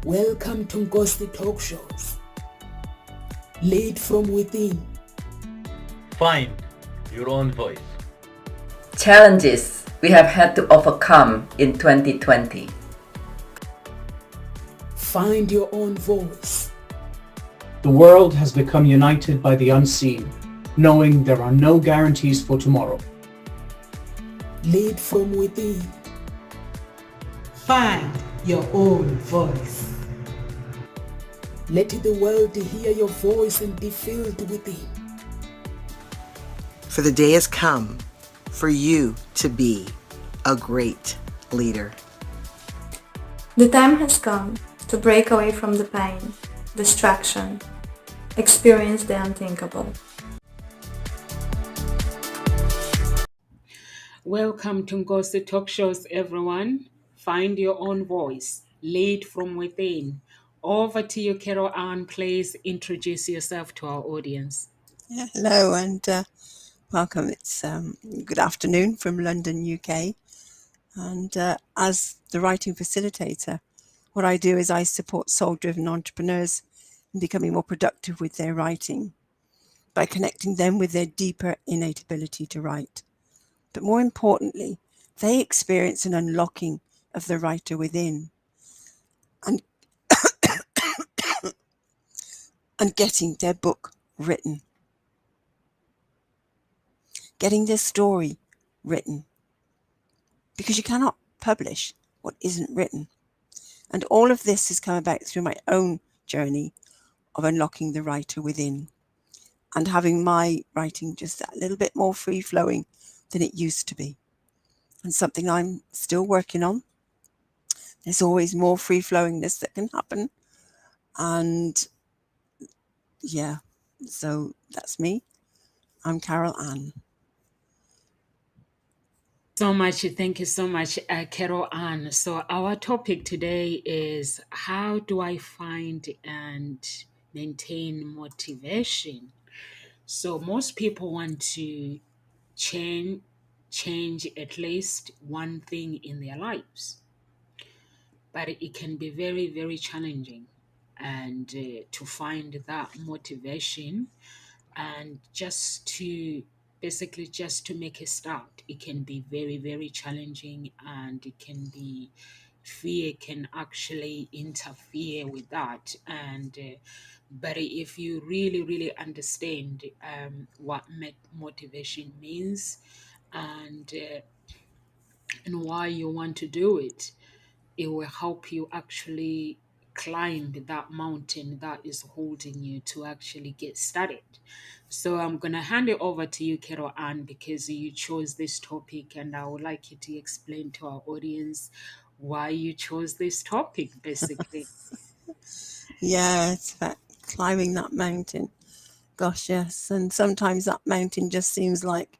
Welcome to Ngosi Talk Shows. Lead from within. Find your own voice. Challenges we have had to overcome in 2020. Find your own voice. The world has become united by the unseen, knowing there are no guarantees for tomorrow. Lead from within. Find your own voice. Let the world hear your voice and be filled within. For the day has come for you to be a great leader. The time has come to break away from the pain, distraction, experience the unthinkable. Welcome to Ngosi Talk Shows, everyone. Find your own voice. Lead from within. Over to you, Carol Ann. Please introduce yourself to our audience. Yeah, hello and welcome. It's good afternoon from London, UK. And as the writing facilitator, what I do is I support soul-driven entrepreneurs in becoming more productive with their writing by connecting them with their deeper innate ability to write. But more importantly, they experience an unlocking of the writer within and getting their book written, getting their story written, because you cannot publish what isn't written. And all of this has come about through my own journey of unlocking the writer within and having my writing just that little bit more free-flowing than it used to be. And something I'm still working on. There's always more free-flowingness that can happen. And yeah, so that's me. I'm Carol Ann. Thank you so much, Carol Ann. So our topic today is how do I find and maintain motivation? So most people want to change at least one thing in their lives, but it can be very, very challenging and to find that motivation and just to make a start. It can be very, very challenging, and it can be fear can actually interfere with that. And but if you really, really understand what motivation means and why you want to do it, it will help you actually climb that mountain that is holding you to actually get started. So I'm going to hand it over to you, Carol Ann, because you chose this topic, and I would like you to explain to our audience why you chose this topic, basically. Yeah, it's about climbing that mountain. Gosh, yes. And sometimes that mountain just seems like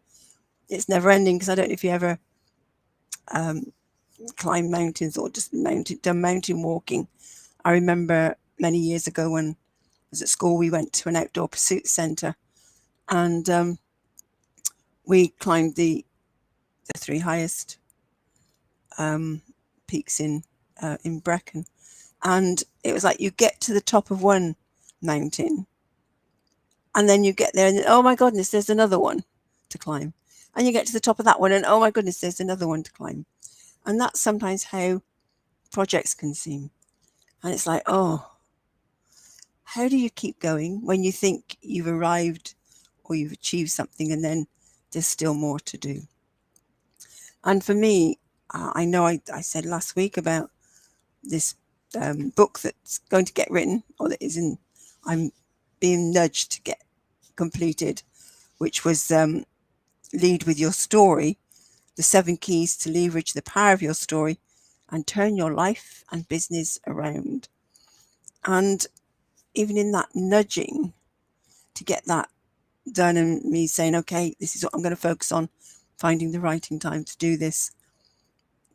it's never ending, because I don't know if you ever climb mountains or just done mountain walking. I remember many years ago when I was at school, we went to an outdoor pursuit centre and we climbed the three highest peaks in Brecon. And it was like you get to the top of one mountain and then you get there and oh my goodness, there's another one to climb. And you get to the top of that one and oh my goodness, there's another one to climb. And that's sometimes how projects can seem. And it's like, oh, how do you keep going when you think you've arrived or you've achieved something and then there's still more to do? And for me, I know I said last week about this book that's going to get written, or that is in, I'm being nudged to get completed, which was Lead with Your Story, the 7 keys to leverage the power of your story and turn your life and business around. And even in that nudging to get that done and me saying, okay, this is what I'm going to focus on, finding the writing time to do this.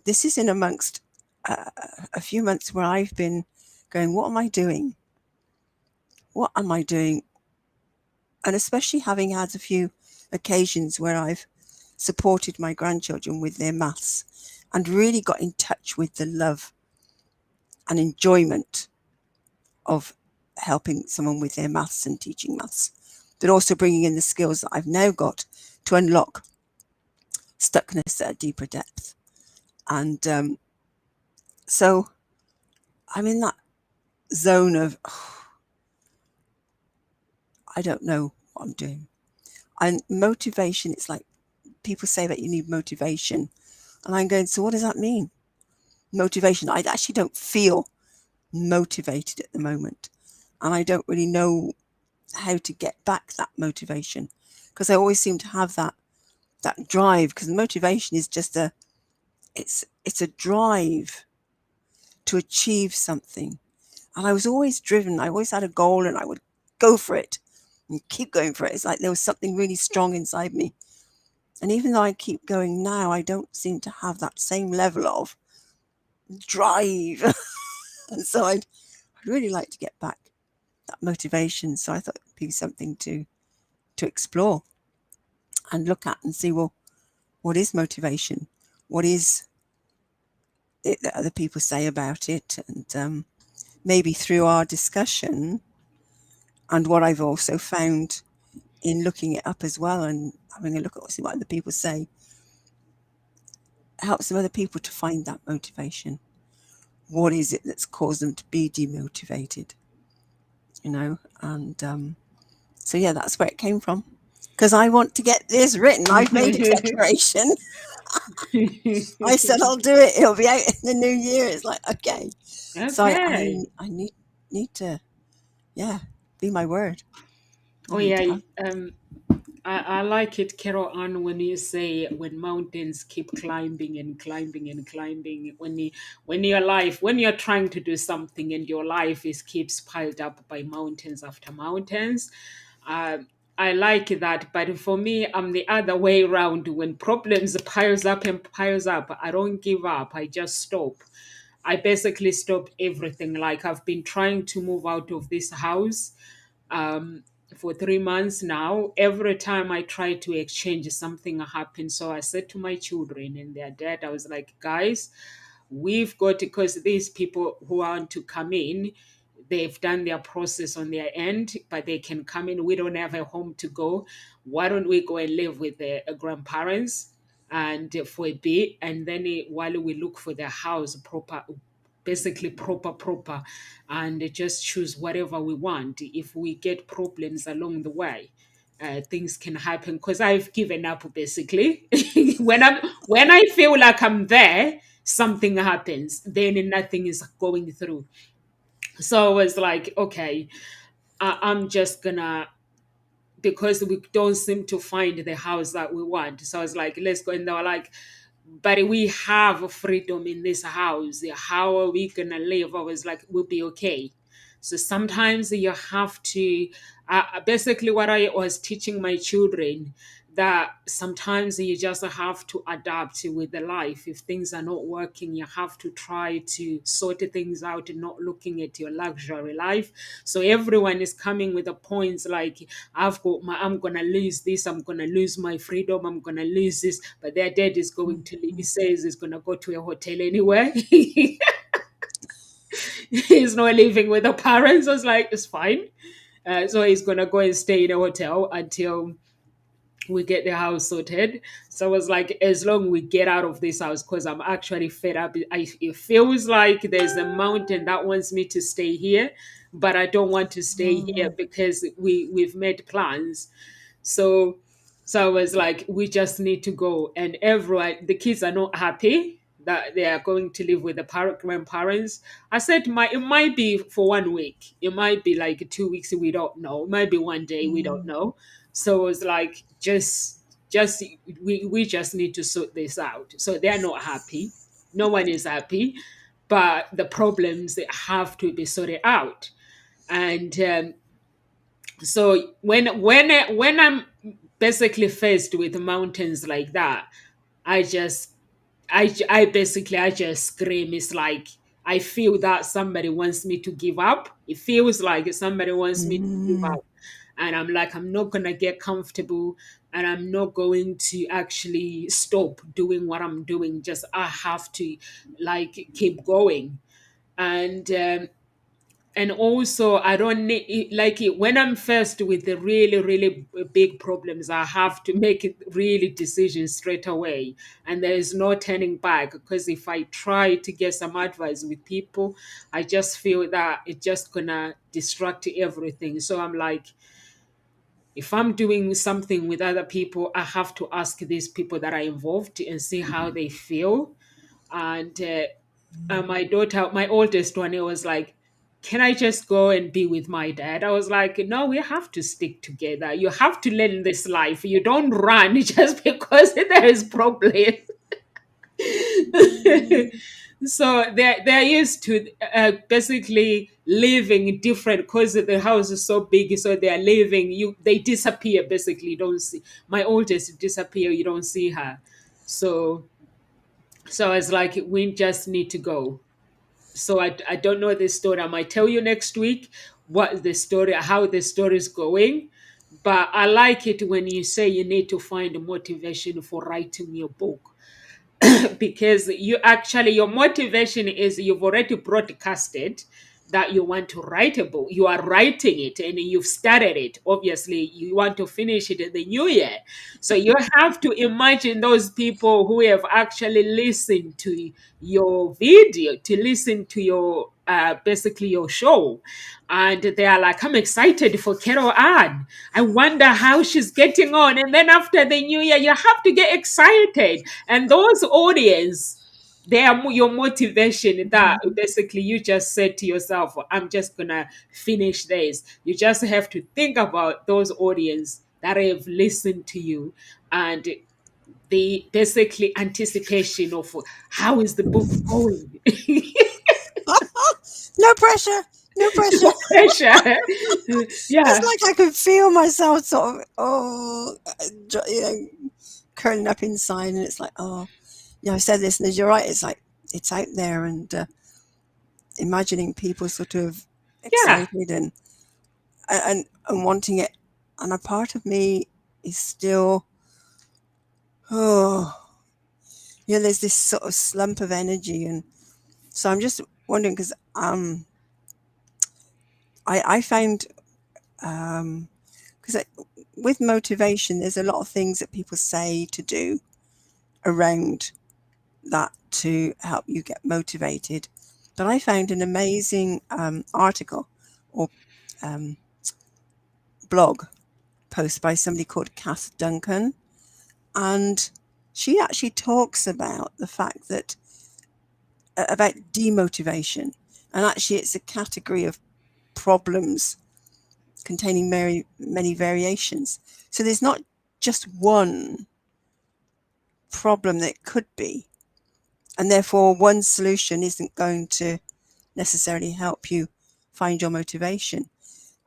This is in amongst a few months where I've been going, what am I doing? What am I doing? And especially having had a few occasions where I've supported my grandchildren with their maths and really got in touch with the love and enjoyment of helping someone with their maths and teaching maths, but also bringing in the skills that I've now got to unlock stuckness at a deeper depth. And so I'm in that zone of, I don't know what I'm doing. And motivation, it's like people say that you need motivation. And I'm going, so what does that mean? Motivation. I actually don't feel motivated at the moment. And I don't really know how to get back that motivation, because I always seem to have that drive, because motivation is just it's a drive to achieve something. And I was always driven. I always had a goal and I would go for it and keep going for it. It's like there was something really strong inside me. And even though I keep going now, I don't seem to have that same level of drive. And so I'd really like to get back that motivation. So I thought it'd be something to explore and look at and see, well, what is motivation? What is it that other people say about it? And maybe through our discussion and what I've also found in looking it up as well and having a look at what other people say, help some other people to find that motivation. What is it that's caused them to be demotivated? And so yeah, that's where it came from. Because I want to get this written. I've made a declaration. I said I'll do it. It'll be out in the new year. It's like, okay. So I Okay. need to, yeah, be my word. I Oh need to yeah. have. I like it, Carol Ann, when you say when mountains keep climbing and climbing and climbing. When your life, when you're trying to do something and your life is keeps piled up by mountains after mountains. I like that, but for me, I'm the other way around. When problems piles up and piles up, I don't give up. I just stop. I basically stopped everything. Like I've been trying to move out of this house um, for 3 months now. Every time I try to exchange, something happens. So I said to my children and their dad, I was like, guys, we've got, because these people who want to come in, they've done their process on their end, but they can come in. We don't have a home to go. Why don't we go and live with the grandparents and for a bit, and then while we look for the house proper, basically proper, and just choose whatever we want. If we get problems along the way, things can happen, because I've given up basically. When I feel like I'm there, something happens, then nothing is going through. So I was like, okay, I'm just gonna, because we don't seem to find the house that we want. So I was like, let's go. And they were like, but we have freedom in this house. How are we gonna live? I was like, we'll be okay. So sometimes you have to, basically what I was teaching my children, that sometimes you just have to adapt with the life. If things are not working, you have to try to sort things out and not looking at your luxury life. So everyone is coming with the points like, I'm gonna lose this, I'm gonna lose my freedom, I'm gonna lose this, but their dad is going to he says he's gonna go to a hotel anyway. He's not living with the parents. I was like, it's fine. So he's gonna go and stay in a hotel until we get the house sorted. So I was like, as long we get out of this house, because I'm actually fed up. It feels like there's a mountain that wants me to stay here, but I don't want to stay here because we've made plans. So I was like, we just need to go. And everyone, the kids are not happy that they are going to live with the grandparents. I said, it might be for 1 week. It might be like 2 weeks. We don't know. It might be one day. We don't know. So it was like, just we just need to sort this out. So they're not happy. No one is happy, but the problems they have to be sorted out. And so when I'm basically faced with mountains like that, I just I basically I just scream. It's like I feel that somebody wants me to give up. It feels like somebody wants me to give Mm, up, and I'm like, I'm not gonna get comfortable, and I'm not going to actually stop doing what I'm doing. Just I have to like keep going. And and also I don't need like it, when I'm faced with the really big problems, I have to make it really decisions straight away, and there is no turning back, because if I try to get some advice with people, I just feel that it's just gonna distract everything. So I'm like, if I'm doing something with other people, I have to ask these people that are involved and see how they feel. And my daughter, my oldest one, it was like, can I just go and be with my dad? I was like, no, we have to stick together. You have to learn this life. You don't run just because there is problem. So they're used to basically living different, because the house is so big. So they are living. They disappear basically. You don't see my oldest disappear. You don't see her. So it's like we just need to go. So I don't know this story. I might tell you next week what the story, how the story is going. But I like it when you say you need to find motivation for writing your book, because you actually, your motivation is you've already broadcasted that you want to write a book. You are writing it and you've started it. Obviously you want to finish it in the new year, so you have to imagine those people who have actually listened to your video, to listen to your basically your show, and they are like, I'm excited for Carol Ann. I wonder how she's getting on. And then after the new year, you have to get excited. And those audience, they are your motivation, that basically you just said to yourself, I'm just gonna finish this. You just have to think about those audience that have listened to you, and the basically anticipation of how is the book going. No pressure, no pressure. No pressure. It's Yeah. like I could feel myself sort of, curling up inside, and it's like, I said this, and as you're right, it's like it's out there, and imagining people sort of Yeah. excited and wanting it, and a part of me is still, oh, there's this sort of slump of energy, and so I'm just wondering because I found because with motivation, there's a lot of things that people say to do around that to help you get motivated. But I found an amazing article or um, blog post by somebody called Kath Duncan, and she actually talks about the fact that about demotivation, and actually it's a category of problems containing many variations. So there's not just one problem that it could be, and therefore one solution isn't going to necessarily help you find your motivation.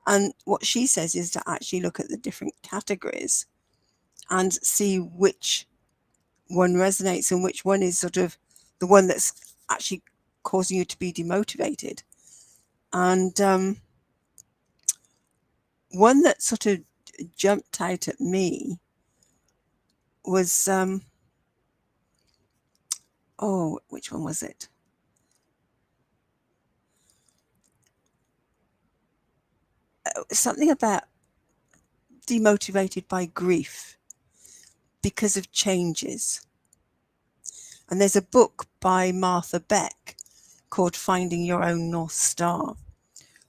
And what she says is to actually look at the different categories and see which one resonates and which one is sort of the one that's actually causing you to be demotivated. And one that sort of jumped out at me was which one was it? Something about demotivated by grief because of changes. And there's a book by Martha Beck called Finding Your Own North Star,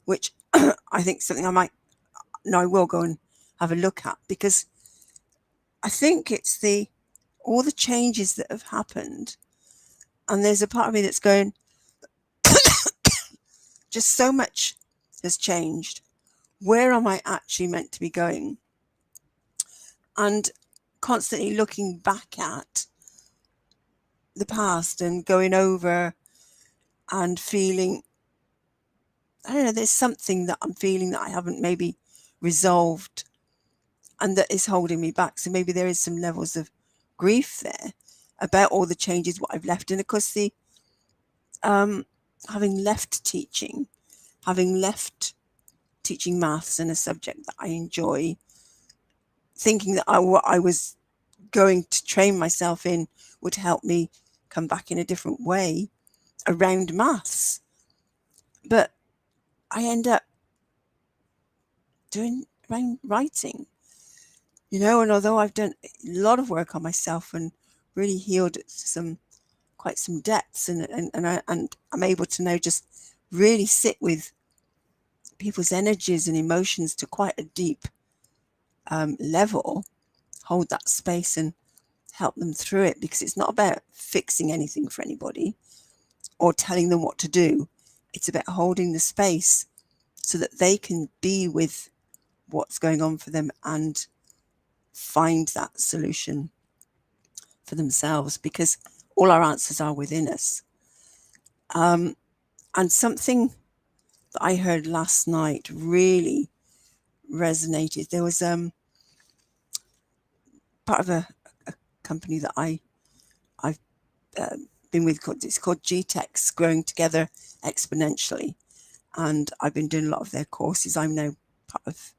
which I think is something I will go and have a look at, because I think it's all the changes that have happened, and there's a part of me that's going, just so much has changed. Where am I actually meant to be going? And constantly looking back at the past and going over and feeling, I don't know, there's something that I'm feeling that I haven't maybe resolved and that is holding me back. So maybe there is some levels of grief there about all the changes, what I've left. And of course, having left teaching maths and a subject that I enjoy, thinking that what I was going to train myself in would help me come back in a different way around maths. But I end up doing writing, and although I've done a lot of work on myself and really healed quite some depths, and I'm able to now just really sit with people's energies and emotions to quite a deep level, hold that space and help them through it, because it's not about fixing anything for anybody or telling them what to do. It's about holding the space so that they can be with what's going on for them and find that solution for themselves, because all our answers are within us. And something that I heard last night really resonated. There was part of a company that I've been with, it's called GTEx, Growing Together Exponentially, and I've been doing a lot of their courses. I'm now part of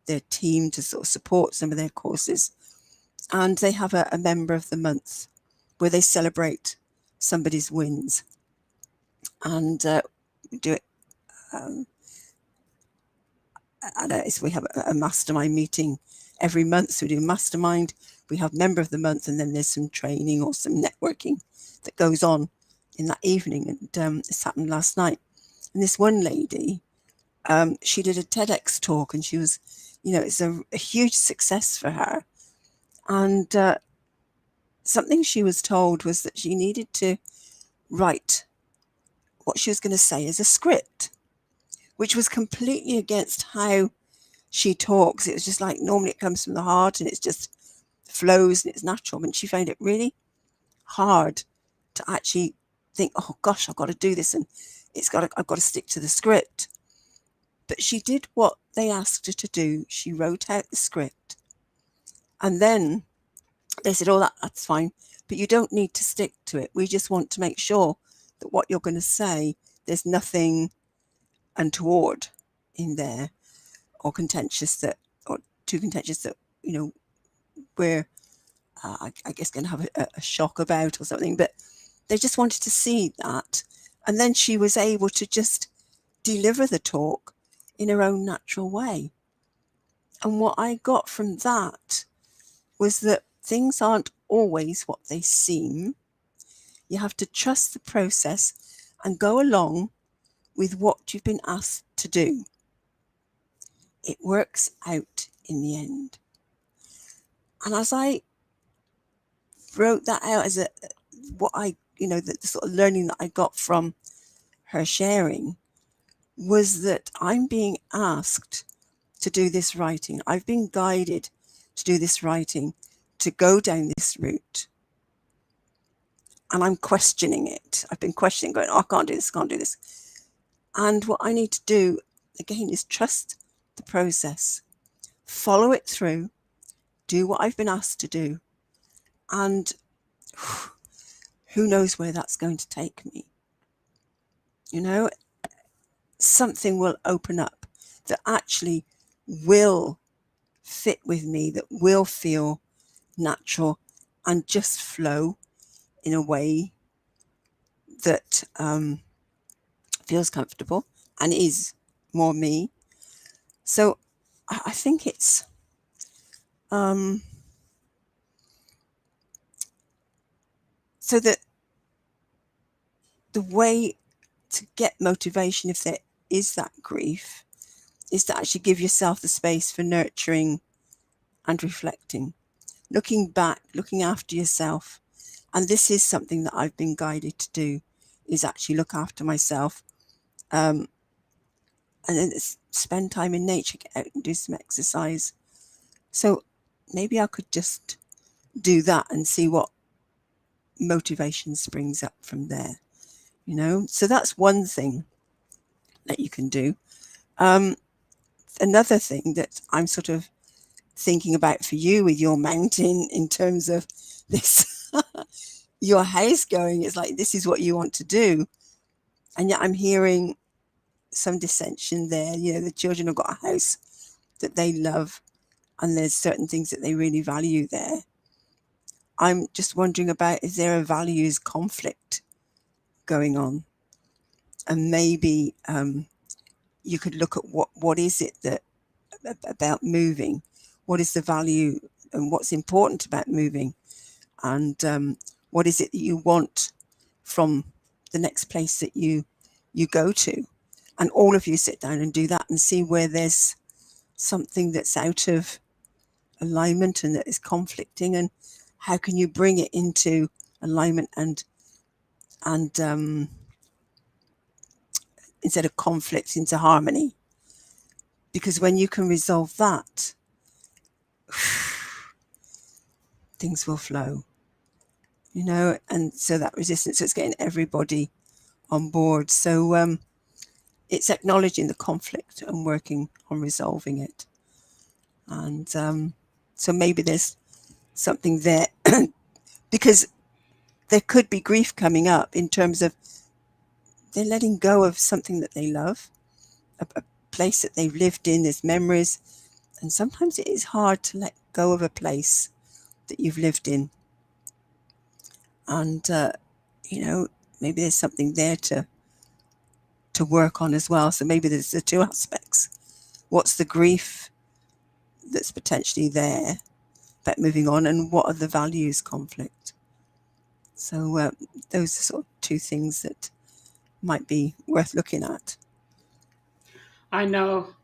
their team to sort of support some of their courses, and they have a member of the month where they celebrate somebody's wins, and we do it. We have a mastermind meeting every month. So we do mastermind, we have member of the month, and then there's some training or some networking that goes on in that evening. And this happened last night. And this one lady, she did a TEDx talk, and she was, it's a huge success for her. And something she was told was that she needed to write what she was going to say as a script, which was completely against how she talks. It was just like, normally it comes from the heart and it's just flows and it's natural. And she found it really hard to actually think, oh gosh, I've got to do this, and I've got to stick to the script. But she did what they asked her to do. She wrote out the script, and then they said, oh, that's fine, but you don't need to stick to it. We just want to make sure that what you're going to say, there's nothing untoward in there or too contentious that we're I guess going to have a shock about or something. But they just wanted to see that, and then she was able to just deliver the talk in her own natural way. And what I got from that was that things aren't always what they seem. You have to trust the process and go along with what you've been asked to do. It works out in the end. And as I wrote that out as the sort of learning that I got from her sharing was that I'm being asked to do this writing. I've been guided to do this writing, to go down this route. And I'm questioning it. I've been questioning, going, oh, I can't do this, can't do this. And what I need to do, again, is trust the process, follow it through, do what I've been asked to do. And who knows where that's going to take me? Something will open up that actually will fit with me, that will feel natural and just flow in a way that feels comfortable and is more me. So I think it's so that the way to get motivation, if there is that grief, is to actually give yourself the space for nurturing and reflecting, looking back, looking after yourself. And this is something that I've been guided to do, is actually look after myself, and then spend time in nature, get out and do some exercise. So maybe I could just do that and see what motivation springs up from there. So that's one thing that you can do. Another thing that I'm sort of thinking about for you with your mountain, in terms of this your house going, it's like, this is what you want to do, and yet I'm hearing some dissension there. The children have got a house that they love, and there's certain things that they really value there. I'm just wondering about, is there a values conflict going on? And maybe you could look at what is it that about moving, what is the value and what's important about moving, and what is it that you want from the next place that you go to, and all of you sit down and do that and see where there's something that's out of alignment and that is conflicting, and how can you bring it into alignment and instead of conflict, into harmony. Because when you can resolve that, things will flow, and so that resistance, so it's getting everybody on board. So it's acknowledging the conflict and working on resolving it. And so maybe there's something there because there could be grief coming up in terms of they're letting go of something that they love, a place that they've lived in, there's memories. And sometimes it is hard to let go of a place that you've lived in. And, maybe there's something there to work on as well. So maybe there's the two aspects. What's the grief that's potentially there about moving on, and what are the values conflict? So those are sort of two things that might be worth looking at. I know,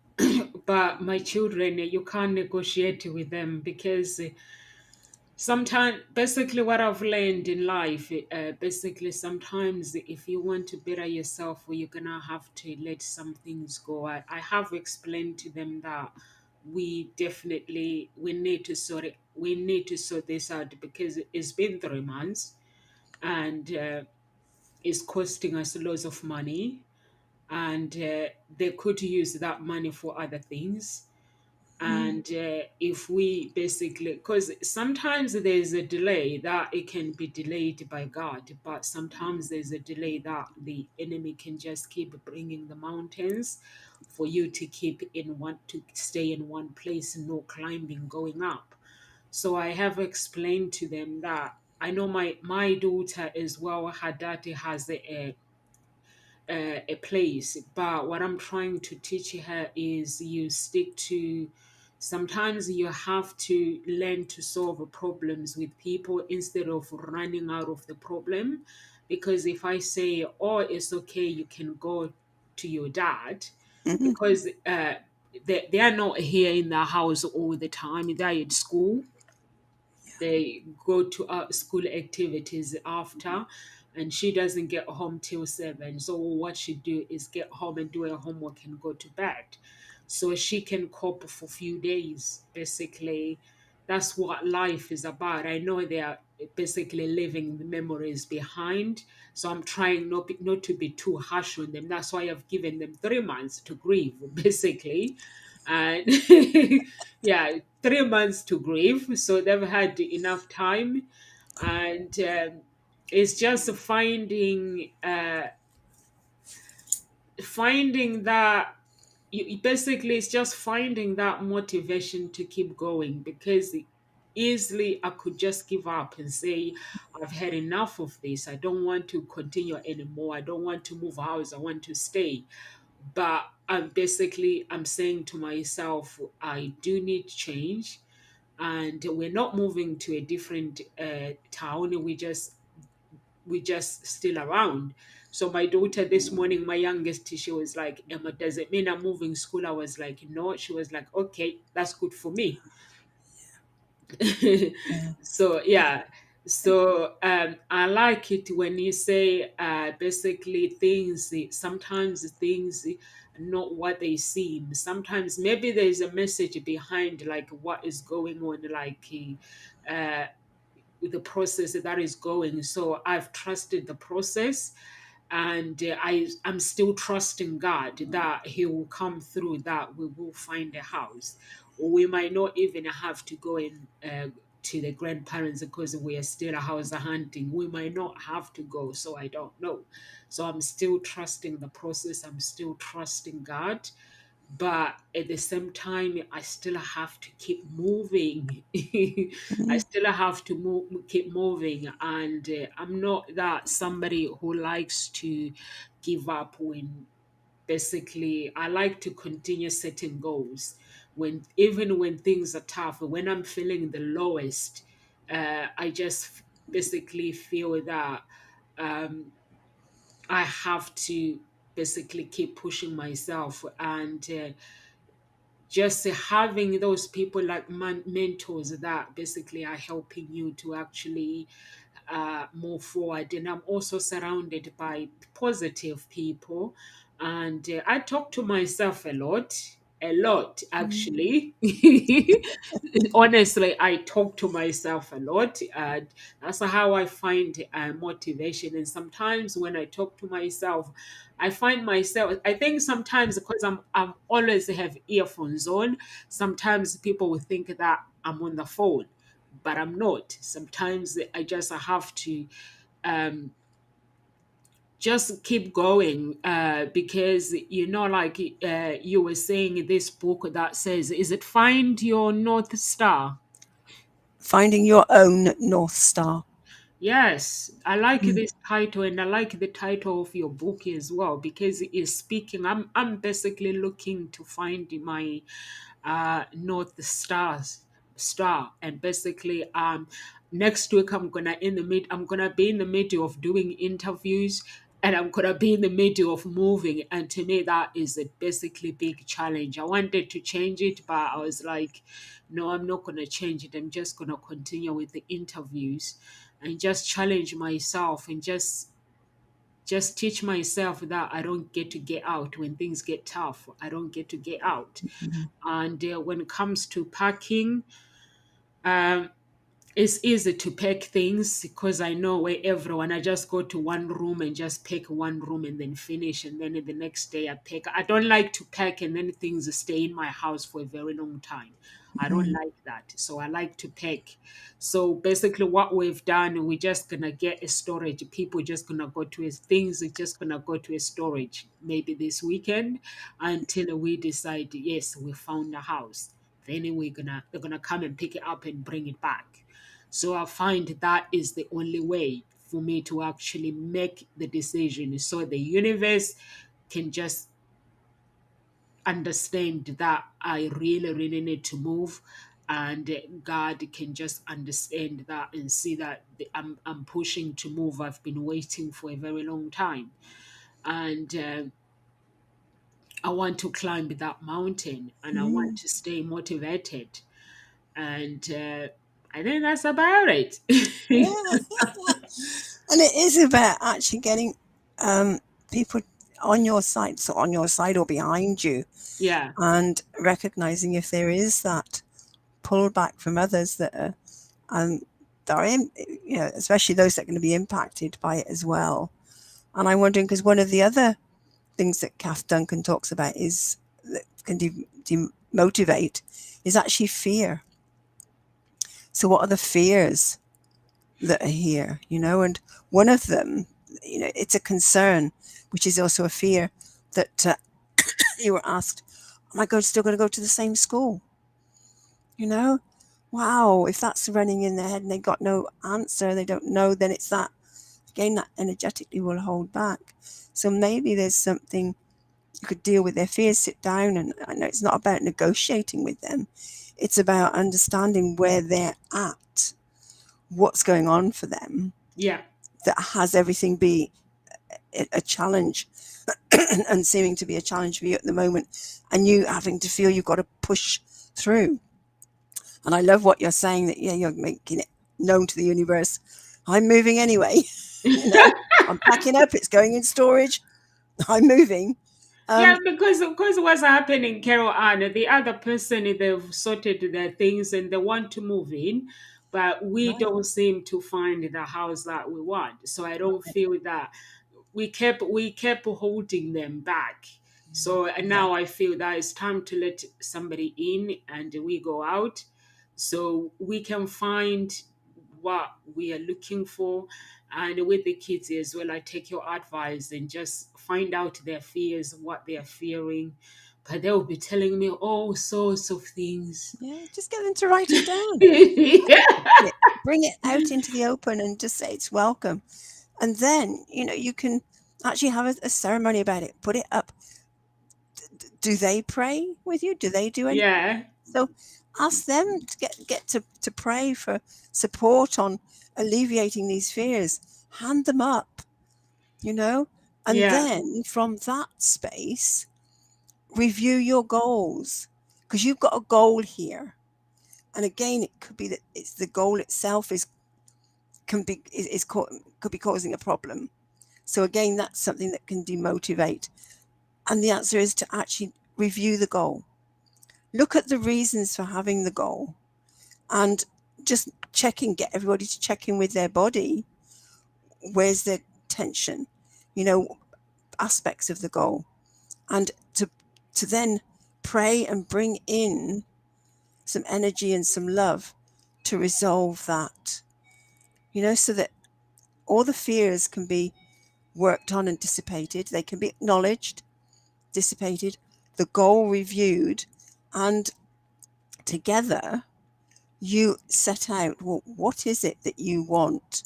but my children, you can't negotiate with them because sometimes, basically, what I've learned in life, basically, sometimes if you want to better yourself, you're gonna have to let some things go. I have explained to them that we need to we need to sort this out because it's been 3 months and it's costing us loads of money, and they could use that money for other things. And if we basically, because sometimes there's a delay that it can be delayed by God, but sometimes there's a delay that the enemy can just keep bringing the mountains for you to keep in one, to stay in one place, no climbing, going up. So I have explained to them that I know my daughter as well, her daddy has a place, but what I'm trying to teach her is you stick to, sometimes you have to learn to solve problems with people instead of running out of the problem. Because if I say, oh, it's okay, you can go to your dad, Hmm. because they are not here in the house all the time, they're at school, they go to school activities after, and she doesn't get home till 7. So what she do is get home and do her homework and go to bed, so she can cope for a few days. Basically, that's what life is about. I know they are basically leaving the memories behind, so I'm trying not to be too harsh on them. That's why I've given them 3 months to grieve, basically. And yeah, 3 months to grieve, so they've had enough time. And it's just finding that basically it's just finding that motivation to keep going, because easily I could just give up and say, I've had enough of this, I don't want to continue anymore, I don't want to move house, I want to stay. But I'm saying to myself, I do need change, and we're not moving to a different town, we just still around. So my daughter this morning, my youngest, she was like, Emma, does it mean I'm moving school? I was like, no. She was like, okay, that's good for me. Yeah. So yeah, so I like it when you say basically things, sometimes things are not what they seem. Sometimes maybe there's a message behind like what is going on, like uh with the process that is going. So I've trusted the process, and I'm still trusting God that He will come through, that we will find a house. We might not even have to go in to the grandparents because we are still a house hunting. We might not have to go, so I don't know. So I'm still trusting the process. I'm still trusting God, but at the same time I still have to keep moving. I Mhm. still have to keep moving, and I'm not that somebody who likes to give up when basically I like to continue setting goals when, even when things are tough, when I'm feeling the lowest. I just basically feel that um, I have to basically keep pushing myself, and just having those people like mentors that basically are helping you to actually move forward. And I'm also surrounded by positive people. And I talk to myself a lot actually. Honestly, I talk to myself a lot. And that's how I find motivation. And sometimes when I talk to myself, I find myself, I think sometimes because I'm always have earphones on, sometimes people will think that I'm on the phone, but I'm not. Sometimes I just have to um, just keep going because, like you were saying in this book that says, is it Find Your North Star? Finding your own North Star. Yes, I like Mm. this title, and I like the title of your book as well because it is speaking. I'm basically looking to find my North Star, and basically next week I'm gonna be in the middle of doing interviews, and I'm gonna be in the middle of moving, and to me that is a basically big challenge. I wanted to change it, but I was like, no, I'm not gonna change it. I'm just gonna continue with the interviews and just challenge myself, and just teach myself that I don't get out when things get tough. I don't get to get out. And when it comes to packing, um, it's easy to pack things because I know where everyone. I just go to one room and just pack one room and then finish, and then the next day I pack. I don't like to pack and then things stay in my house for a very long time. I don't Mm. like that, so I like to pack. So basically, what we've done, we're just gonna get a storage. People just gonna go to things. Are just gonna go to a storage maybe this weekend until we decide. Yes, we found a house. Then they're gonna come and pick it up and bring it back. So I find that is the only way for me to actually make the decision. So the universe can just understand that I really, really need to move. And God can just understand that and see that I'm pushing to move. I've been waiting for a very long time. And I want to climb that mountain, and I want Mm. to stay motivated. And I think that's about it. Yeah. And it is about actually getting people on your side, so on your side or behind you, Yeah. and recognizing if there is that pullback from others um, that are in, especially those that are going to be impacted by it as well. And I'm wondering, because one of the other things that Kath Duncan talks about is that can demotivate is actually fear. So what are the fears that are here, and one of them, it's a concern, which is also a fear that you were asked, am I still going to go to the same school? You know, wow, if that's running in their head and they got no answer, they don't know, then it's that, again, that energetically will hold back. So maybe there's something you could deal with their fears, sit down, and I know it's not about negotiating with them. It's about understanding where they're at, what's going on for them, Yeah. that has everything be a challenge and seeming to be a challenge for you at the moment, and you having to feel you've got to push through. And I love what you're saying, that you're making it known to the universe, I'm moving anyway. I'm packing up, it's going in storage, I'm moving. Yeah, um because of course what's happening, Carol Ann, the other person, they've sorted their things and they want to move in, but we right, don't seem to find the house that we want. So I don't right, feel that we kept holding them back. So yeah, now I feel that it's time to let somebody in and we go out so we can find what we are looking for. And with the kids as well, I take your advice and just find out their fears, what they are fearing. But they'll be telling me all sorts of things. yeah, just get them to write it down. Yeah. Yeah, bring it out into the open and just say it's welcome. And then you can actually have a ceremony about it, put it up, Do they pray with you? Do they do anything? Yeah. So ask them to get to pray for support on alleviating these fears. Hand them up, you know, and Yeah. then from that space, review your goals, because you've got a goal here. And again, it could be that it's the goal itself could be causing a problem. So again, that's something that can demotivate. And the answer is to actually review the goal. Look at the reasons for having the goal, and just get everybody to check in with their body. Where's the tension? You know, aspects of the goal. And to then pray and bring in some energy and some love to resolve that. You know, so that all the fears can be worked on and dissipated. They can be acknowledged, dissipated, the goal reviewed, and together you set out, well, what is it that you want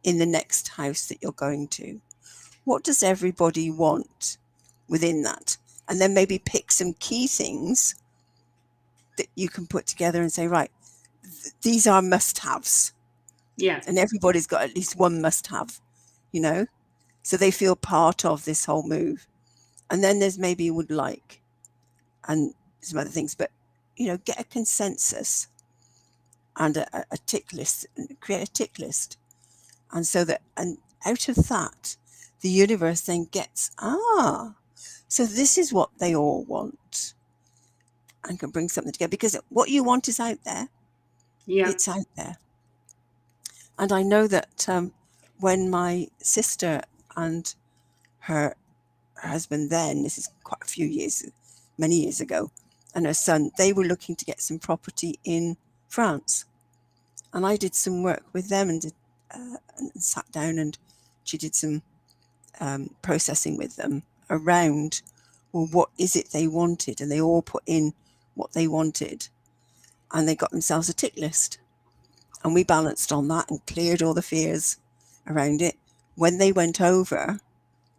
in the next house that you're going to? What does everybody want within that? And then maybe pick some key things that you can put together and say, right, these are must haves. Yeah. And everybody's got at least one must have, you know, so they feel part of this whole move. And then there's maybe would like and some other things, but, you know, get a consensus and a tick list, create a tick list. And so that, and out of that, the universe then gets, so this is what they all want, and can bring something together, because what you want is out there. Yeah. It's out there. And I know that when my sister and her husband then, this is quite a few years, many years ago, and her son, they were looking to get some property in France. And I did some work with them and sat down, and she did some processing with them around, well, what is it they wanted? And they all put in what they wanted, and they got themselves a tick list. And we balanced on that and cleared all the fears around it. When they went over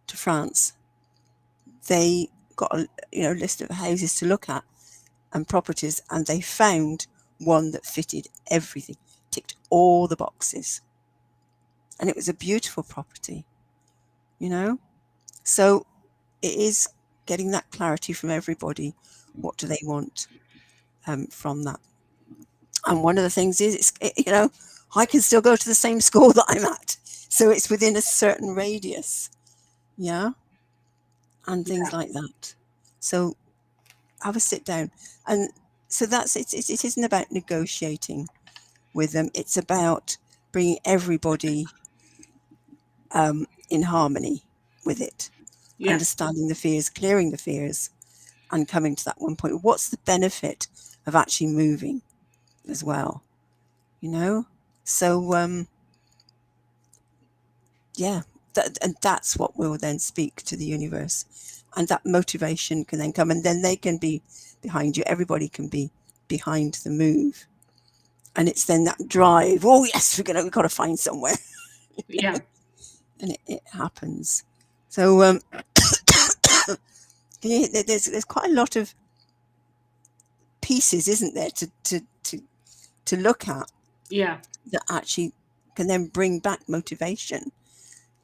to France, they got a list of houses to look at and properties, and they found one that fitted everything, ticked all the boxes, and it was a beautiful property, you know. So it is getting that clarity from everybody. What do they want from that? And one of the things is, I can still go to the same school that I'm at, so it's within a certain radius, yeah, and things like that. So have a sit down, and so that's it. It isn't about negotiating with them. It's about bringing everybody in harmony with it, Yeah. understanding the fears, clearing the fears, and coming to that one point. What's the benefit of actually moving as well? You know? So, yeah, and that's what will then speak to the universe. And that motivation can then come, and then they can be behind you. Everybody can be behind the move. And it's then that drive, oh, yes, we've got to find somewhere. Yeah. And it happens. So, there's quite a lot of pieces, isn't there, to look at Yeah. that actually can then bring back motivation.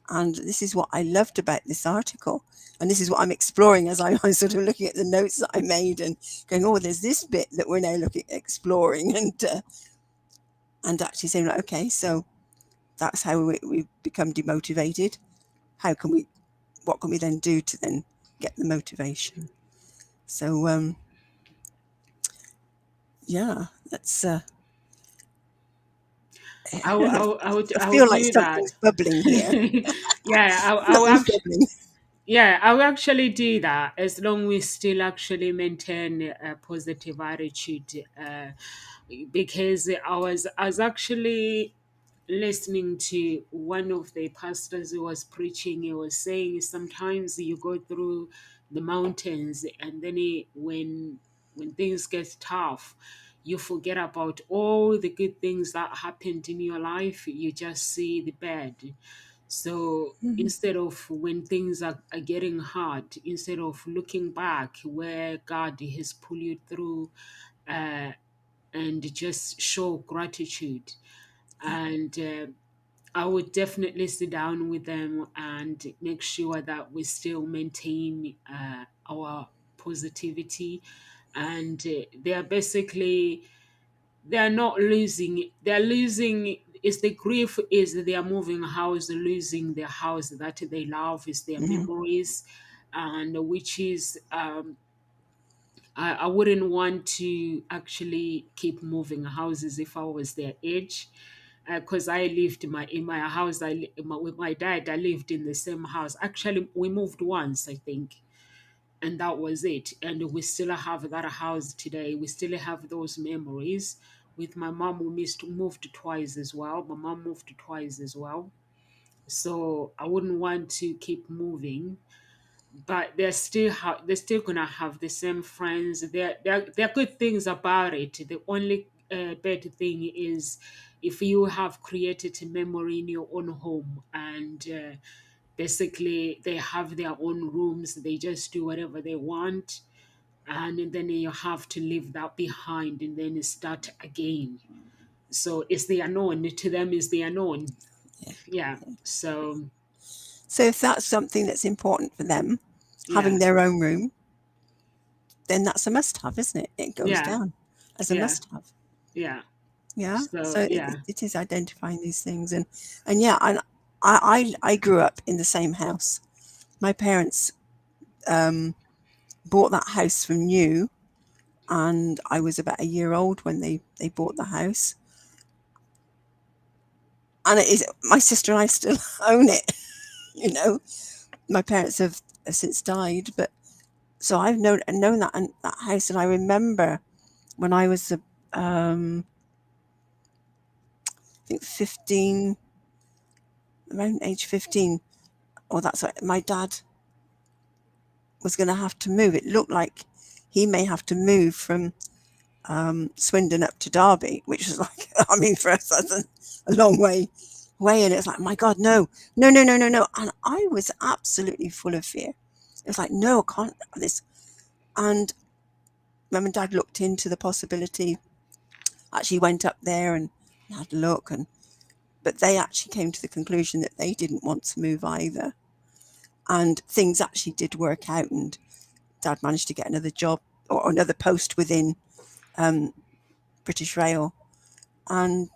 And this is what I loved about this article. And this is what I'm exploring as I'm sort of looking at the notes that I made and going, oh, there's this bit that we're now exploring and actually saying, like, okay, so that's how we become demotivated. What can we then do to then get the motivation? So, yeah, that's, I I would feel like do that. something's bubbling here. Yeah, I will Something's actually, bubbling. yeah, I will actually do that as long we still actually maintain a positive attitude. Because I was actually listening to one of the pastors who was preaching. He was saying sometimes you go through the mountains, and then when things get tough, you forget about all the good things that happened in your life. You just see the bad. So instead of when things are getting hard, instead of looking back where God has pulled you through, uh, and just show gratitude. And I would definitely sit down with them and make sure that we still maintain our positivity. And they are basically, they are not losing, they're losing, is the grief is they are moving house, losing their house that they love, is their Mhm. memories. And which is I wouldn't want to actually keep moving houses if I was their age, because I lived in my house. With my dad. I lived in the same house. Actually, we moved once, I think, and that was it. And we still have that house today. We still have those memories. With my mom, we moved twice as well. My mom moved twice as well. So I wouldn't want to keep moving, but they're still gonna have the same friends. There are good things about it. The only bad thing is if you have created a memory in your own home, and basically they have their own rooms, they just do whatever they want, and then you have to leave that behind and then start again. So it's the unknown. To them is the unknown. Yeah. Yeah. So So if that's something that's important for them, yeah, having their own room, then that's a must-have, isn't it? It goes yeah, down as a yeah, must-have. yeah. Yeah. So So yeah. it is identifying these things, and yeah, and I grew up in the same house. My parents bought that house from new, and I was about a year old when they bought the house. And it is, my sister and I still own it. You know, my parents have since died, but so I've known that house, and I remember when I was I think 15, around age 15, or that's right, my dad was going to have to move. It looked like he may have to move from Swindon up to Derby, which was like, I mean, for us, that's a long way away. And it was like, my God, no, no, no, no, no, no. And I was absolutely full of fear. It was like, no, I can't have this. And Mum and Dad looked into the possibility, actually went up there and had a look, but they actually came to the conclusion that they didn't want to move either. And things actually did work out, and Dad managed to get another job or another post within British Rail, and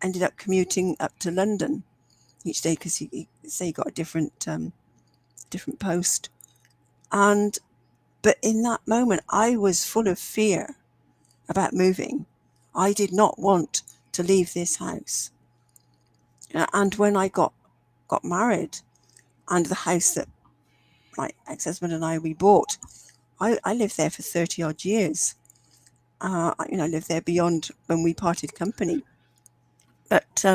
ended up commuting up to London each day because he got a different post. And but in that moment, I was full of fear about moving. I did not want to leave this house. And when I got married, and the house that my ex-husband and we bought, I lived there for 30 odd years. I lived there beyond when we parted company. But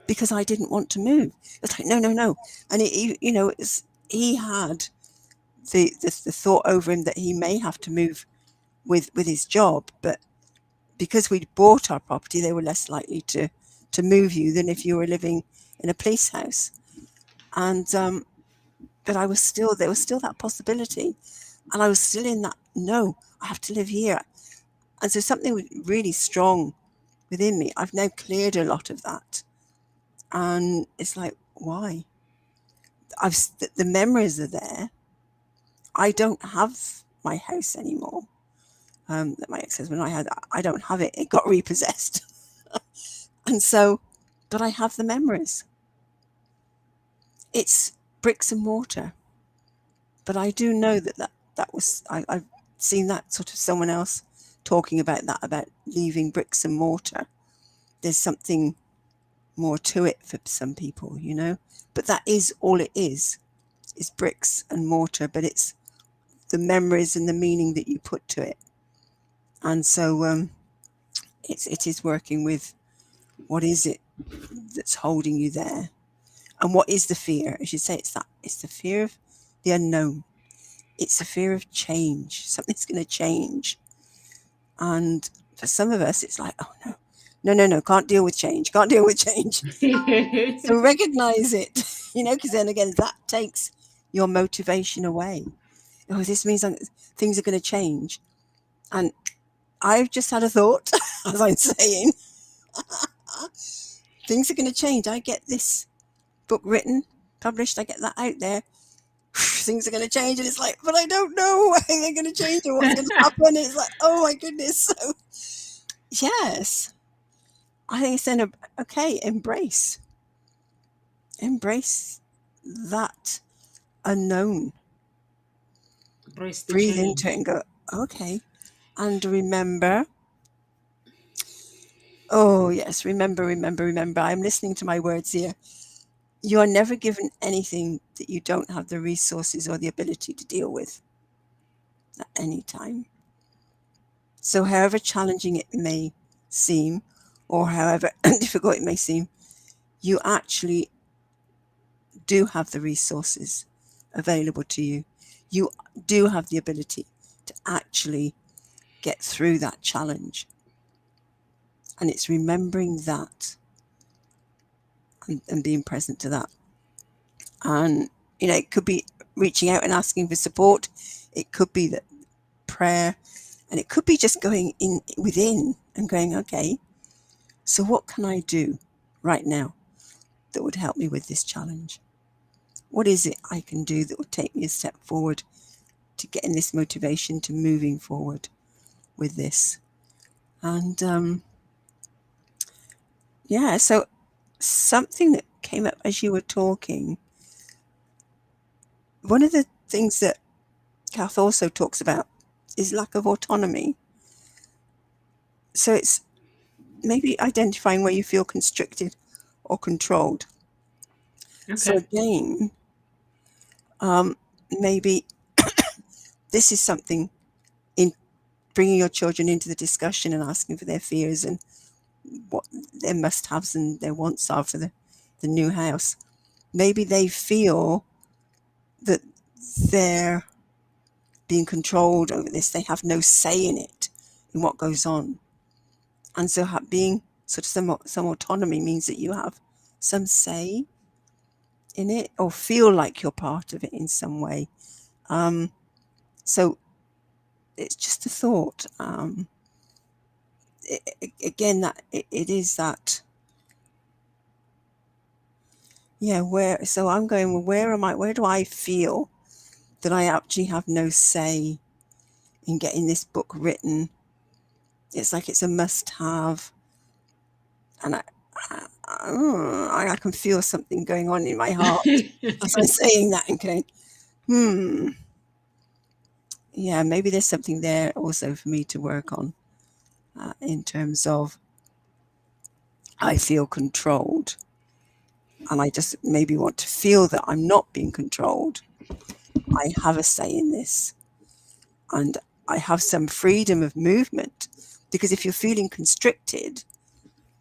because I didn't want to move, it's like, no, no, no. And he had the thought over him that he may have to move with his job, but because we'd bought our property, they were less likely to move you than if you were living in a police house. And but there was still that possibility, and I was still in that, no, I have to live here. And so something was really strong within me. I've now cleared a lot of that, and it's like, why? The memories are there. I don't have my house anymore. That my ex-husband and I had, I don't have it. It got repossessed, and so, but I have the memories. It's bricks and mortar, but I do know that was I've seen that sort of someone else talking about that, about leaving bricks and mortar. There's something more to it for some people, but that is all it is bricks and mortar, but it's the memories and the meaning that you put to it. And so it is working with what is it that's holding you there, and what is the fear. As you say, it's the fear of the unknown. It's the fear of change. Something's going to change. And for some of us, it's like, oh no, No, no, no, can't deal with change, can't deal with change. So recognize it, because then again, that takes your motivation away. Oh, this means things are going to change. And I've just had a thought, as I'm saying, things are going to change. I get this book written, published, I get that out there. Things are going to change. And it's like, but I don't know how they're going to change or what's going to happen. And it's like, oh my goodness. So, yes, I think it's then, okay, embrace that unknown. Embrace the Breathe into it change. and go, okay. And remember, oh yes, remember. I'm listening to my words here. You are never given anything that you don't have the resources or the ability to deal with at any time. So, however challenging it may seem, or however difficult it may seem, you actually do have the resources available to you. You do have the ability to actually get through that challenge. And it's remembering that and being present to that. And, it could be reaching out and asking for support. It could be that prayer, and it could be just going in within and going, okay, so what can I do right now that would help me with this challenge? What is it I can do that would take me a step forward to getting this motivation to moving forward with this? And yeah, so something that came up as you were talking, one of the things that Kath also talks about is lack of autonomy. So it's maybe identifying where you feel constricted or controlled. So Okay. again, maybe this is something in bringing your children into the discussion and asking for their fears and what their must-haves and their wants are for the new house. Maybe they feel that they're being controlled over this. They have no say in it, in what goes on. And so being sort of some autonomy means that you have some say in it or feel like you're part of it in some way. So it's just a thought. Again, that it is that, yeah. So I'm going, well, where am I? Where do I feel that I actually have no say in getting this book written? It's like it's a must-have, and I can feel something going on in my heart as I'm saying that and going, yeah, maybe there's something there also for me to work on in terms of I feel controlled, and I just maybe want to feel that I'm not being controlled. I have a say in this, and I have some freedom of movement, because if you're feeling constricted,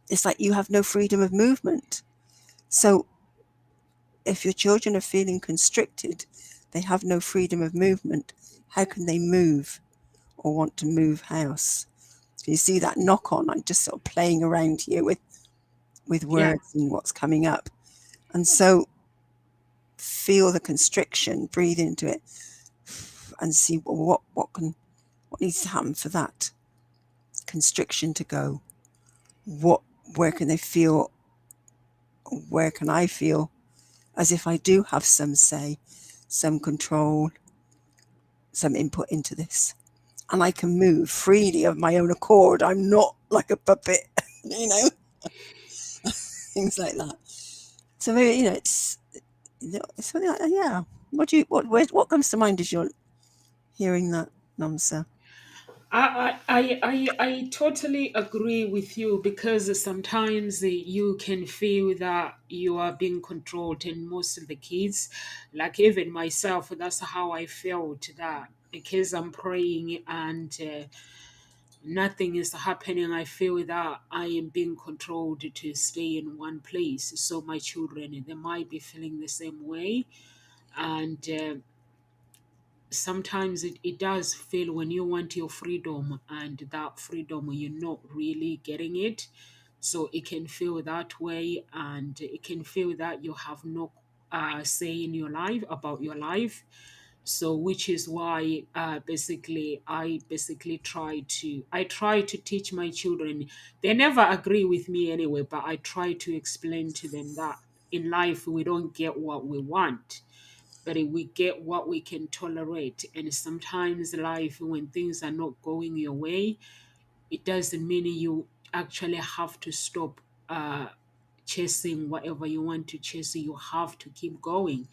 it's like you have no freedom of movement. So if your children are feeling constricted, they have no freedom of movement. How can they move or want to move house? So you see that knock on. I'm just sort of playing around here with Yeah. words and what's coming up. And so feel the constriction, breathe into it, and see what needs to happen for that constriction to go. Where can they feel? Where can I feel as if I do have some say, some control, some input into this, and I can move freely of my own accord. I'm not like a puppet, things like that. So maybe it's something like that. Yeah. What comes to mind as you're hearing that, Namsa? I totally agree with you, because sometimes you can feel that you are being controlled, and most of the kids, like even myself, that's how I felt, that because I'm praying and nothing is happening, I feel that I am being controlled to stay in one place. So my children, they might be feeling the same way, and sometimes it does feel when you want your freedom and that freedom you're not really getting it, So it can feel that way, and it can feel that you have no say in your life about your life. So which is why basically I try to teach my children. They never agree with me anyway, but I try to explain to them that in life we don't get what we want, but we get what we can tolerate. And sometimes life, when things are not going your way, it doesn't mean you actually have to stop chasing whatever you want to chase. You have to keep going.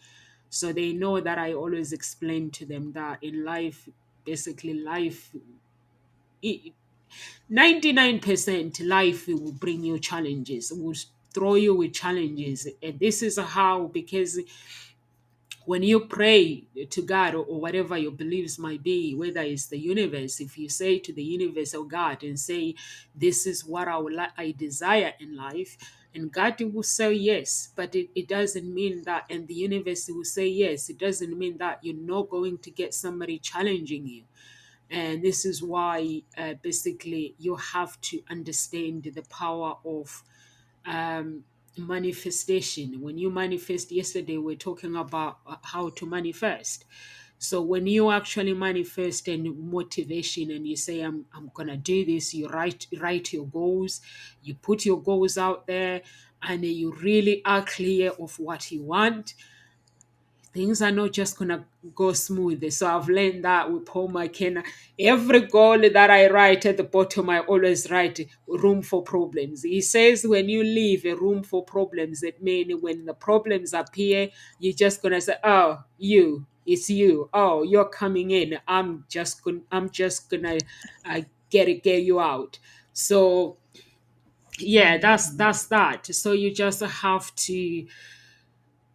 So they know that I always explain to them that in life, basically life, 99% life will bring you challenges, will throw you with challenges. And this is how, because when you pray to God, or whatever your beliefs might be, whether it's the universe, if you say to the universe or God and say, "This is what I desire in life," and God will say yes, but it doesn't mean that, and the universe will say yes, it doesn't mean that you're not going to get somebody challenging you. And this is why basically you have to understand the power of um, manifestation. When you manifest, yesterday we are talking about how to manifest. So when you actually manifest and motivation, and you say, I'm gonna do this, you write your goals, you put your goals out there, and you really are clear of what you want, things are not just gonna go smooth. So I've learned that with Paul McKenna. Every goal that I write at the bottom, I always write room for problems. He says when you leave a room for problems, it means when the problems appear, you're just gonna say, "Oh, it's you. Oh, you're coming in. I'm just gonna uh, get you out." So yeah, that's that. So you just have to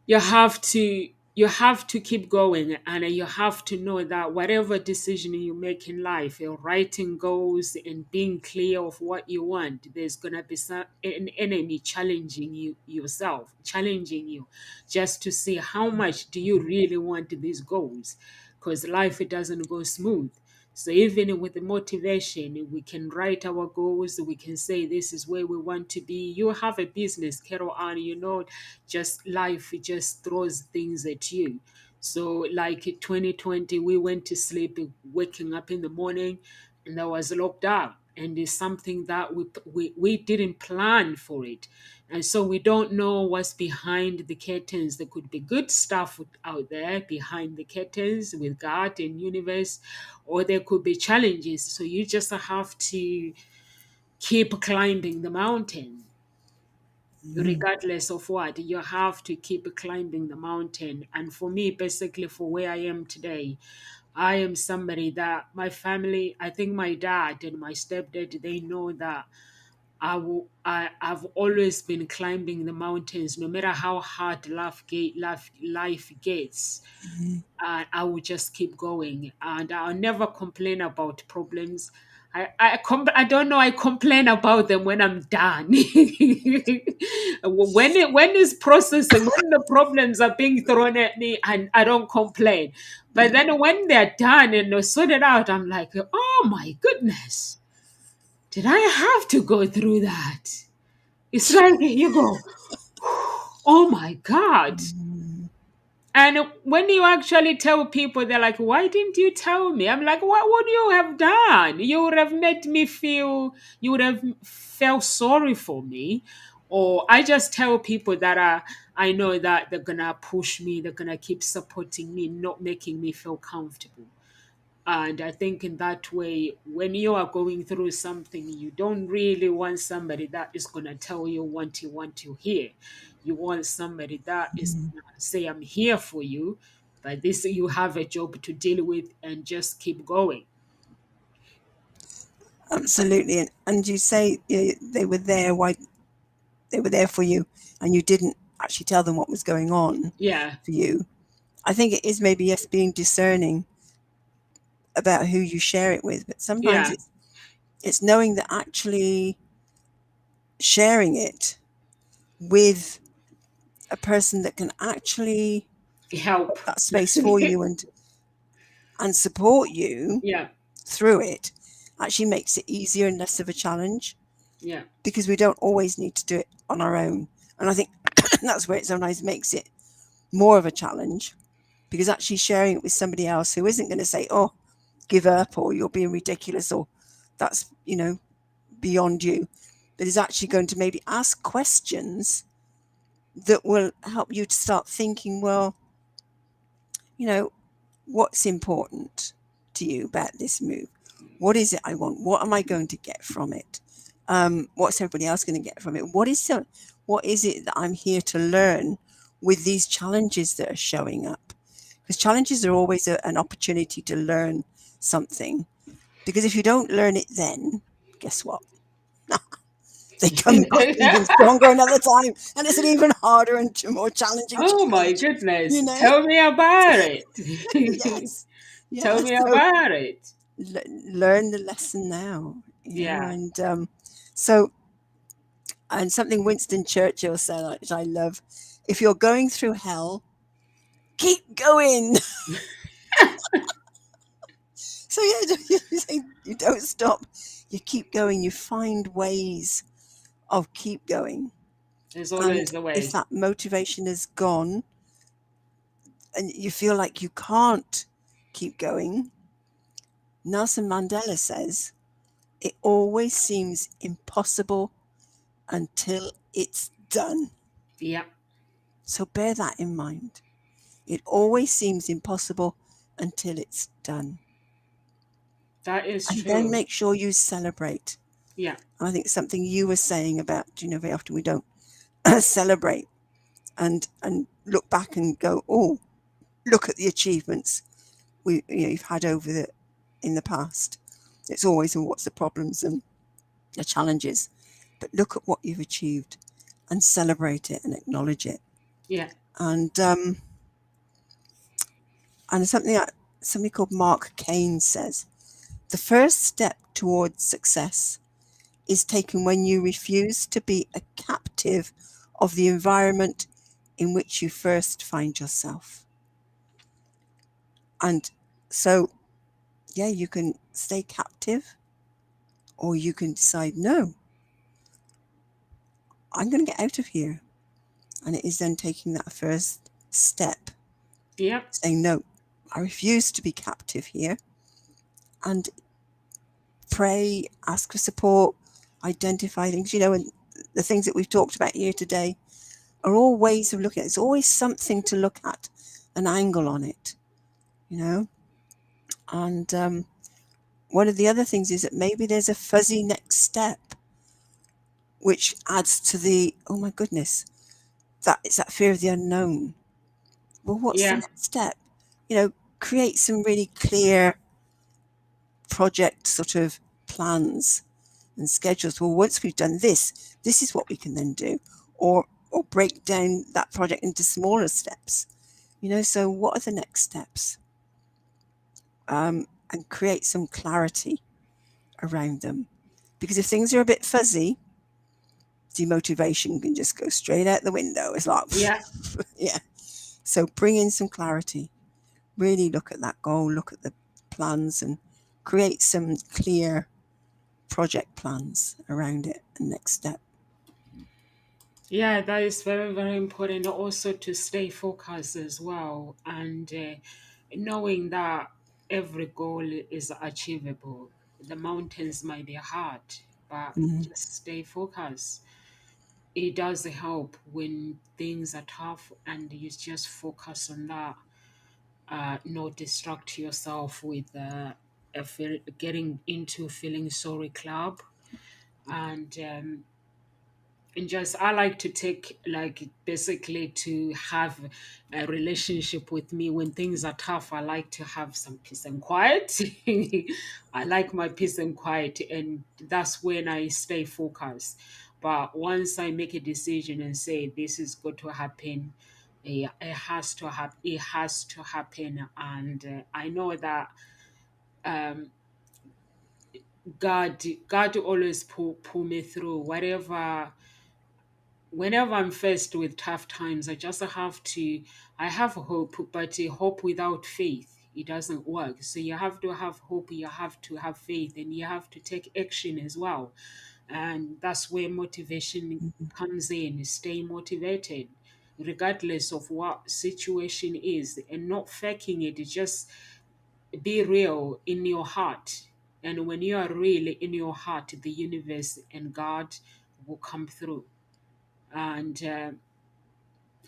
you have to keep going, and you have to know that whatever decision you make in life, writing goals and being clear of what you want, there's going to be an enemy challenging challenging you, just to see how much do you really want these goals, because life, it doesn't go smooth. So even with the motivation, we can write our goals. We can say this is where we want to be. You have a business, Carol, and just life, it just throws things at you. So like in 2020, we went to sleep, waking up in the morning, and that was locked up. And it's something that we didn't plan for it. And so we don't know what's behind the curtains. There could be good stuff out there behind the curtains with God and universe, or there could be challenges. So you just have to keep climbing the mountain. Regardless of what, you have to keep climbing the mountain. And for me, basically, for where I am today, I am somebody that my family, I think my dad and my stepdad, they know that I've always been climbing the mountains, no matter how hard life gets. I will just keep going, and I'll never complain about problems. I don't know. I complain about them when I'm done. When it's processing, when the problems are being thrown at me, and I don't complain. But then when they're done and they're sorted out, I'm like, oh my goodness, did I have to go through that? It's like you go, oh my God. And when you actually tell people, they're like, why didn't you tell me? I'm like, what would you have done? You would have made me feel, you would have felt sorry for me. Or I just tell people that I know that they're going to push me, they're going to keep supporting me, not making me feel comfortable. And I think in that way, when you are going through something, you don't really want somebody that is going to tell you what you want to hear. You want somebody that is going to say, I'm here for you, but this, you have a job to deal with, and just keep going. Absolutely. And you say they were there. Why they were there for you, and you didn't actually tell them what was going on Yeah, for you. I think it is maybe yes, being discerning about who you share it with, but sometimes yeah, it's knowing that actually sharing it with a person that can actually help. hold that space for you and support you Yeah, through it actually makes it easier and less of a challenge. Yeah. because we don't always need to do it on our own. And I think that's where it sometimes makes it more of a challenge, because actually sharing it with somebody else who isn't going to say, oh, give up, or you're being ridiculous, or that's, beyond you, but is actually going to maybe ask questions that will help you to start thinking, well, you know, what's important to you about this move? What is it I want? What am I going to get from it? What's everybody else going to get from it? What is it that I'm here to learn with these challenges that are showing up? Because challenges are always an opportunity to learn something. Because if you don't learn it then, guess what? They come back even stronger another time, and it's an even harder and more challenging Oh my challenge. You goodness. know? Tell me about it. Yes. Tell Yeah. me So about it. learn the lesson now. Yeah. And so, and something Winston Churchill said, which I love: if you're going through hell, keep going. So yeah, you don't stop. You keep going. You find ways of keep going. There's And always a if way. that motivation is gone and you feel like you can't keep going, Nelson Mandela says it always seems impossible until it's done. Yeah. So bear that in mind. It always seems impossible until it's done. That is And then true. make sure you celebrate. Yeah. And I think something you were saying about, very often we don't celebrate and look back and go, oh, look at the achievements you've had in the past. It's always, well, what's the problems and the challenges, but look at what you've achieved and celebrate it and acknowledge it. Yeah. And somebody called Mark Kane says, the first step towards success is taken when you refuse to be a captive of the environment in which you first find yourself. And so, yeah, you can stay captive, or you can decide, no, I'm going to get out of here. And it is then taking that first step, Yeah. saying, no, I refuse to be captive here. And pray, ask for support, identify things, and the things that we've talked about here today are all ways of looking at it. It's always something to look at, an angle on it, And one of the other things is that maybe there's a fuzzy next step, which adds to the, oh my goodness, that it's that fear of the unknown. Well, what's the Yeah. next step? Create some really clear project sort of plans and schedules. Well, once we've done this is what we can then do, or break down that project into smaller steps. So what are the next steps? And create some clarity around them, because if things are a bit fuzzy, demotivation can just go straight out the window. It's like, Yeah. yeah. So bring in some clarity. Really look at that goal, look at the plans, and create some clear project plans around it and next step. Yeah, that is very, very important also to stay focused as well. And knowing that every goal is achievable. The mountains might be hard, but Mhm. just stay focused. It does help when things are tough and you just focus on that. Not distract yourself with getting into feeling sorry club. And just I like to take, like, basically to have a relationship with me when things are tough. I like to have some peace and quiet. I like my peace and quiet, and that's when I stay focused. But once I make a decision and say this is going to happen, it has to happen. It has to happen, and I know that um, God always pull me through whatever. Whenever I'm faced with tough times, I have hope, but hope without faith, it doesn't work. So you have to have hope, you have to have faith, and you have to take action as well. And that's where motivation comes in. Stay motivated regardless of what situation is, and not faking it. Just be real in your heart. And when you are real in your heart, the universe and God will come through. And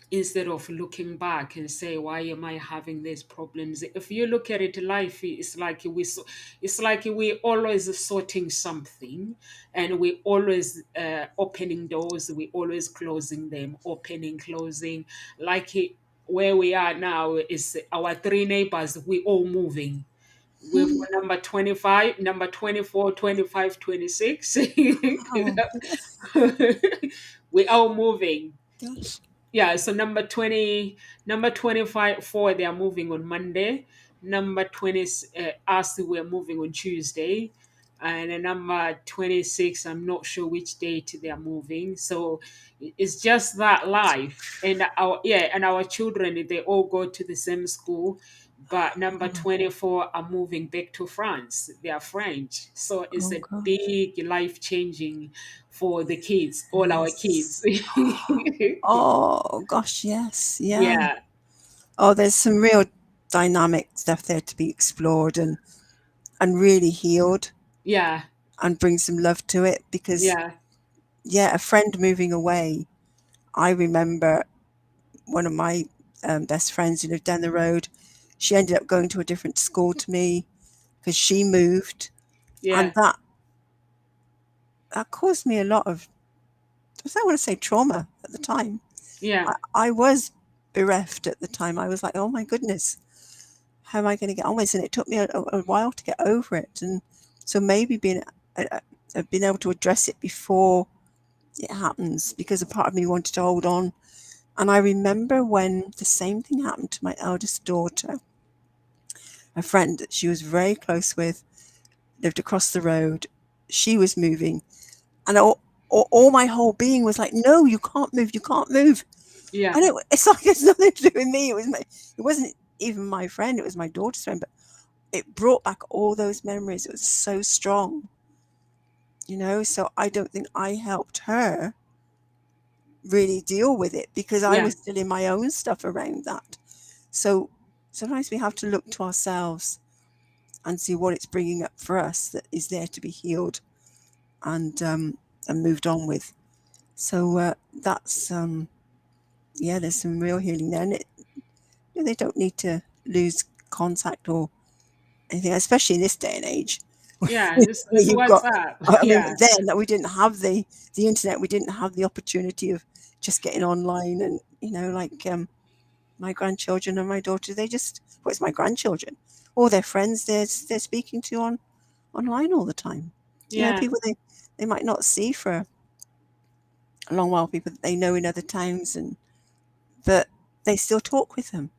instead of looking back and say, why am I having these problems? If you look at it, life is like it's like we always sorting something, and we always opening doors, we always closing them, opening, closing. Like where we are now is our three neighbors, we all moving. We've got number 25, number 24, 25, 26. Oh, We all moving. gosh. Yeah, so number 20, number 25, four, they are moving on Monday. Number 20, us, we're moving on Tuesday. And then number 26, I'm not sure which date they are moving. So it's just that life. And our children, they all go to the same school. But number 24 are moving back to France. They are French. So it's Oh, a gosh. big life changing for the kids, all our kids. Yes. Oh, gosh, yes. Yeah. Yeah, Oh, there's some real dynamic stuff there to be explored and really healed yeah, and bring some love to it because, yeah, yeah, a friend moving away. I remember one of my best friends who lived down the road. She ended up going to a different school to me because she moved, and yeah, that caused me a lot of, I don't want to say trauma at the time. yeah, I was bereft at the time. I was like, oh my goodness, how am I going to get on with this? And it took me a while to get over it. And so maybe being able to address it before it happens, because a part of me wanted to hold on. And I remember when the same thing happened to my eldest daughter, a friend that she was very close with, lived across the road. She was moving, and all my whole being was like, no, you can't move, you can't move. yeah, And it's like it's nothing to do with me. It wasn't even my friend, it was my daughter's friend, but it brought back all those memories. It was so strong, so I don't think I helped her really deal with it because I yeah, was still in my own stuff around that. So sometimes we have to look to ourselves and see what it's bringing up for us that is there to be healed and moved on with. So that's yeah, there's some real healing there, and they don't need to lose contact or anything, especially in this day and age. yeah. Where It's you've got, WhatsApp. I mean, Yeah, then that we didn't have the internet, we didn't have the opportunity of just getting online and like my grandchildren and my daughter, they just, well, it's my grandchildren, all their friends they're speaking to online all the time. yeah, People they might not see for a long while, people that they know in other towns, but they still talk with them.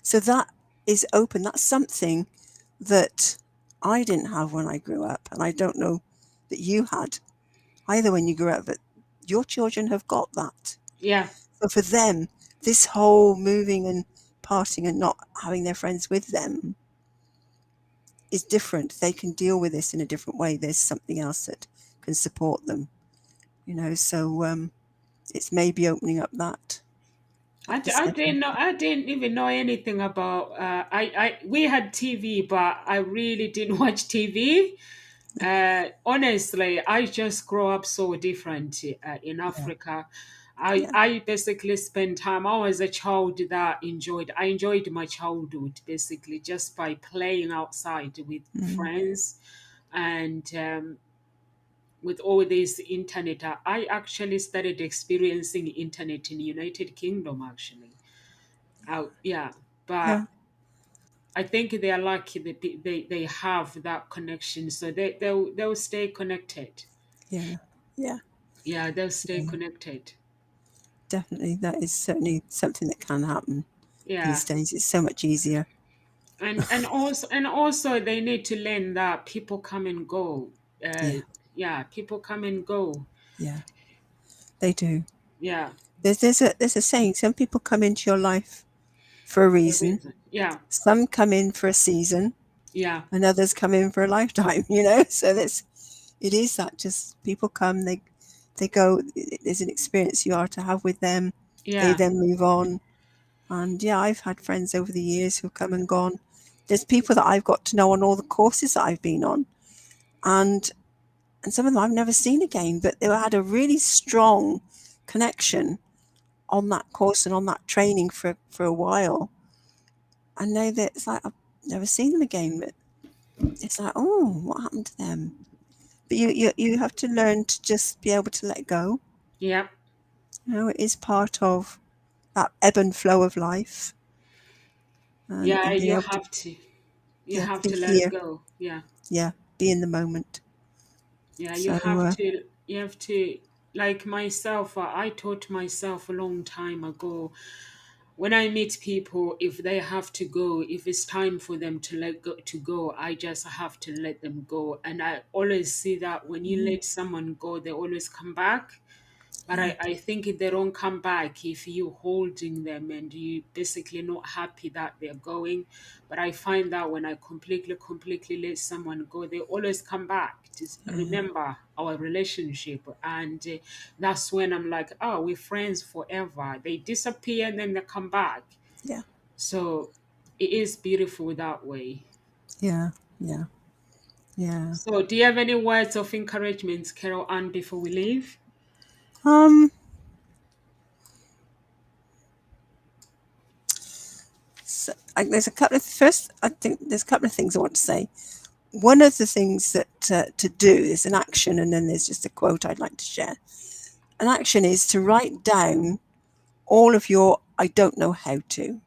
So that is open. That's something that I didn't have when I grew up, and I don't know that you had either when you grew up, but your children have got that. yeah, So for them, this whole moving and parting and not having their friends with them is different. They can deal with this in a different way. There's something else that can support them, so it's maybe opening up that I discussion. didn't know. I didn't even know anything about. We had TV, but I really didn't watch TV. Honestly, I just grew up so different in Yeah, Africa. yeah. I basically spent time. I was a child that enjoyed. I enjoyed my childhood basically just by playing outside with Mm. friends, and with all this internet. I actually started experiencing internet in the United Kingdom actually. Yeah, but Yeah, I think they are lucky that they have that connection, so they'll stay connected. yeah, yeah, Yeah, they'll stay yeah. connected. Definitely, that is certainly something that can happen Yeah, these days. It's so much easier. and also they need to learn that people come and go. Yeah, Yeah, people come and go. yeah, they do. Yeah, There's a saying. Some people come into your life for a for a reason. reason. Yeah, Some come in for a season, yeah, and others come in for a lifetime. So It is that just people come, they go. There's an experience you are to have with them. They Yeah, then move on. And yeah, I've had friends over the years who've come and gone. There's people that I've got to know on all the courses that I've been on, and some of them I've never seen again, but they had a really strong connection on that course and on that training for a while. And now that it's like I've never seen them again, but it's like, oh, what happened to them? But you have to learn to just be able to let go. yeah, You know, it is part of that ebb and flow of life, yeah. and being You able to, have to. You yeah, have be to let here, go. Yeah, yeah, be in the moment. yeah. You So have to. You have to. Like myself, I taught myself a long time ago. When I meet people, if they have to go, if it's time for them to let go, I just have to let them go. And I always see that when you let someone go, they always come back. But yeah, I think if they don't come back, if you holding them and you basically not happy that they're going. But I find that when I completely let someone go, they always come back to yeah, remember our relationship. And that's when I'm like, oh, we're friends forever. They disappear and then they come back. yeah, So it is beautiful that way. yeah, yeah, yeah. So do you have any words of encouragement, Carol Ann, before we leave? Um, so there's a couple of first. I think there's a couple of things I want to say. One of the things that to do is an action, and then there's just a quote I'd like to share. An action is to write down all of your I don't know how to.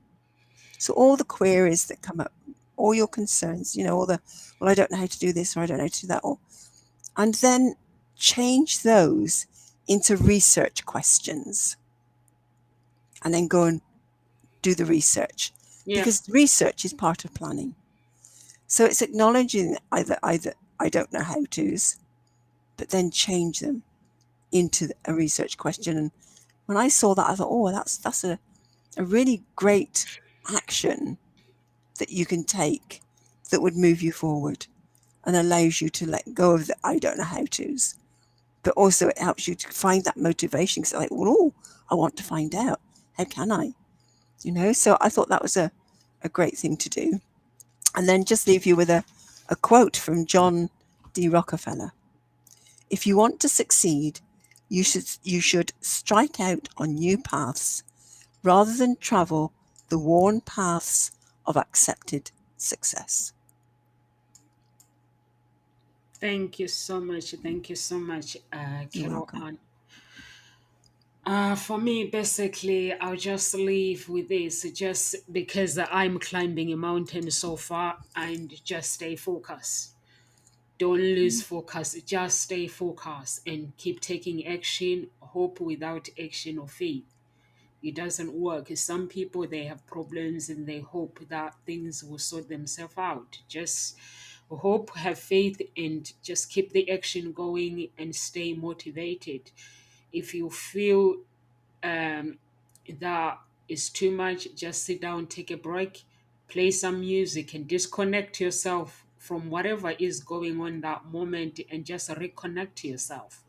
So all the queries that come up, all your concerns, you know, all the, well, I don't know how to do this or I don't know how to do that, or, and then change those into research questions and then go and do the research, Yeah. because research is part of planning. So it's acknowledging either I don't know how to's, but then change them into a research question. And when I saw that, I thought, oh, that's a really great action that you can take that would move you forward and allows you to let go of the I don't know how to's. But also it helps you to find that motivation, because like, oh, I want to find out. How can I? You know, so I thought that was a great thing to do. And then just leave you with a quote from John D. Rockefeller. If you want to succeed, you should strike out on new paths rather than travel the worn paths of accepted success. Thank you so much. Thank you so much, You're Carol welcome. Ann. For me, basically, I'll just leave with this just because I'm climbing a mountain so far and just stay focused. Don't lose focus, just stay focused and keep taking action. Hope without action or faith, it doesn't work. Some people, they have problems and they hope that things will sort themselves out. Just hope, have faith, and just keep the action going and stay motivated. If you feel that is too much, just sit down, take a break, play some music, and disconnect yourself from whatever is going on that moment and just reconnect to yourself.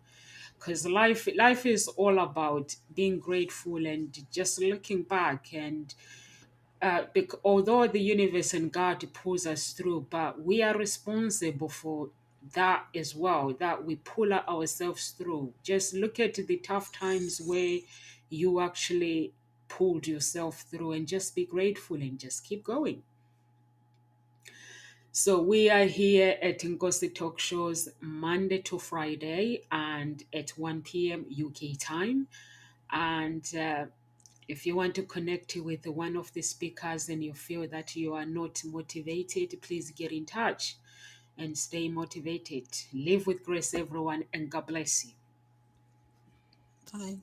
Because life is all about being grateful and just looking back. And although the universe and God pulls us through, but we are responsible for that as well, that we pull ourselves through. Just look at the tough times where you actually pulled yourself through and just be grateful and just keep going. So we are here at Ngosi Talk Shows Monday to Friday and at 1 p.m. UK time. And if you want to connect with one of the speakers and you feel that you are not motivated, please get in touch and stay motivated. Live with grace, everyone, and God bless you. Bye.